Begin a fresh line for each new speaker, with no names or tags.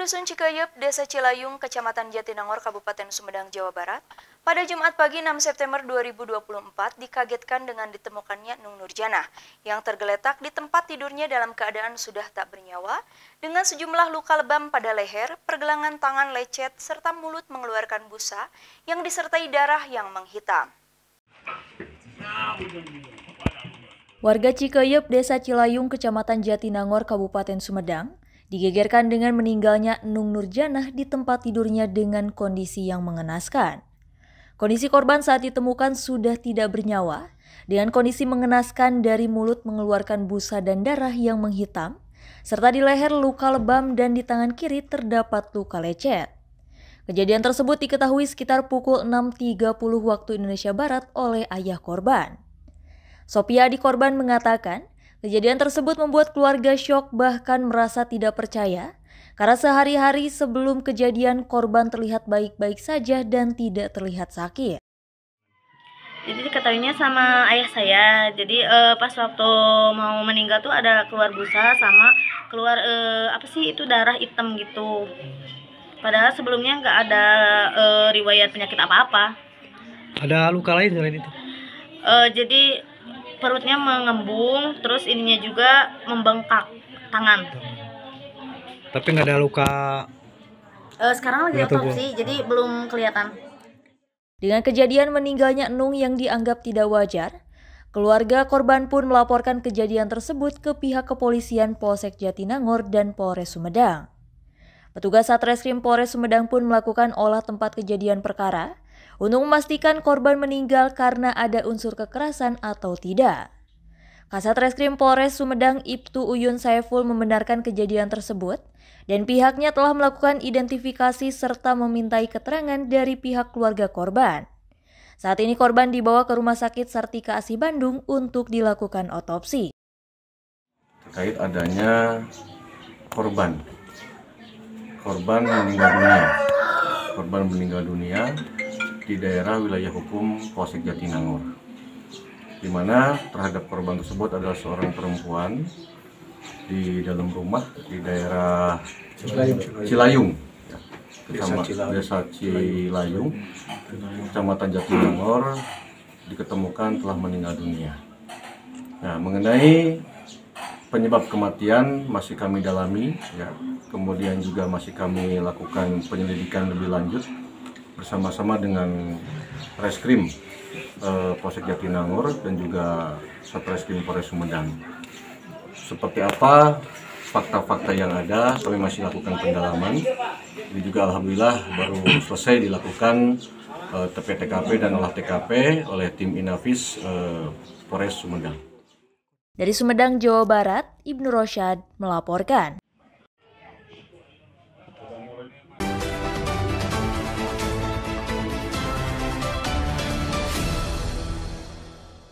Dusun Cikayup, Desa Cilayung, Kecamatan Jatinangor, Kabupaten Sumedang, Jawa Barat, pada Jumat pagi 6 September 2024 dikagetkan dengan ditemukannya Nung Nurjanah yang tergeletak di tempat tidurnya dalam keadaan sudah tak bernyawa dengan sejumlah luka lebam pada leher, pergelangan tangan lecet, serta mulut mengeluarkan busa yang disertai darah yang menghitam. Warga Cikayup, Desa Cilayung, Kecamatan Jatinangor, Kabupaten Sumedang, digegerkan dengan meninggalnya Nung Nurjanah di tempat tidurnya dengan kondisi yang mengenaskan. Kondisi korban saat ditemukan sudah tidak bernyawa, dengan kondisi mengenaskan dari mulut mengeluarkan busa dan darah yang menghitam, serta di leher luka lebam dan di tangan kiri terdapat luka lecet. Kejadian tersebut diketahui sekitar pukul 6.30 waktu Indonesia Barat oleh ayah korban. Sophia, adik korban, mengatakan kejadian tersebut membuat keluarga syok bahkan merasa tidak percaya karena sehari-hari sebelum kejadian korban terlihat baik-baik saja dan tidak terlihat sakit.
Jadi diketahuinya sama ayah saya. Jadi pas waktu mau meninggal tuh ada keluar busa sama keluar darah hitam gitu. Padahal sebelumnya nggak ada riwayat penyakit apa-apa.
Ada luka lain selain itu?
Jadi perutnya mengembung, terus ininya juga membengkak tangan.
Tapi nggak ada luka.
Sekarang lagi otopsi, jadi belum kelihatan.
Dengan kejadian meninggalnya Nung yang dianggap tidak wajar, keluarga korban pun melaporkan kejadian tersebut ke pihak kepolisian Polsek Jatinangor dan Polres Sumedang. Petugas Satreskrim Polres Sumedang pun melakukan olah tempat kejadian perkara untuk memastikan korban meninggal karena ada unsur kekerasan atau tidak. Kasat Reskrim Polres Sumedang Ibtu Uyun Saiful membenarkan kejadian tersebut dan pihaknya telah melakukan identifikasi serta memintai keterangan dari pihak keluarga korban. Saat ini korban dibawa ke Rumah Sakit Sartika Asi Bandung untuk dilakukan otopsi.
Terkait adanya korban meninggal dunia di daerah wilayah hukum Polsek Jatinangor, di mana terhadap korban tersebut adalah seorang perempuan di dalam rumah di daerah Cilayung, Desa Cilayung, Kecamatan Jatinangor, diketemukan telah meninggal dunia. Nah, mengenai penyebab kematian masih kami dalami, ya. Kemudian juga masih kami lakukan penyelidikan lebih lanjut bersama-sama dengan Reskrim Polsek Jatinangor dan juga Satreskrim Polres Sumedang. Seperti apa fakta-fakta yang ada, kami masih lakukan pendalaman. Ini juga alhamdulillah baru selesai dilakukan TP-TKP dan olah TKP oleh tim Inafis Polres Sumedang.
Dari Sumedang, Jawa Barat, Ibnu Rosyad melaporkan.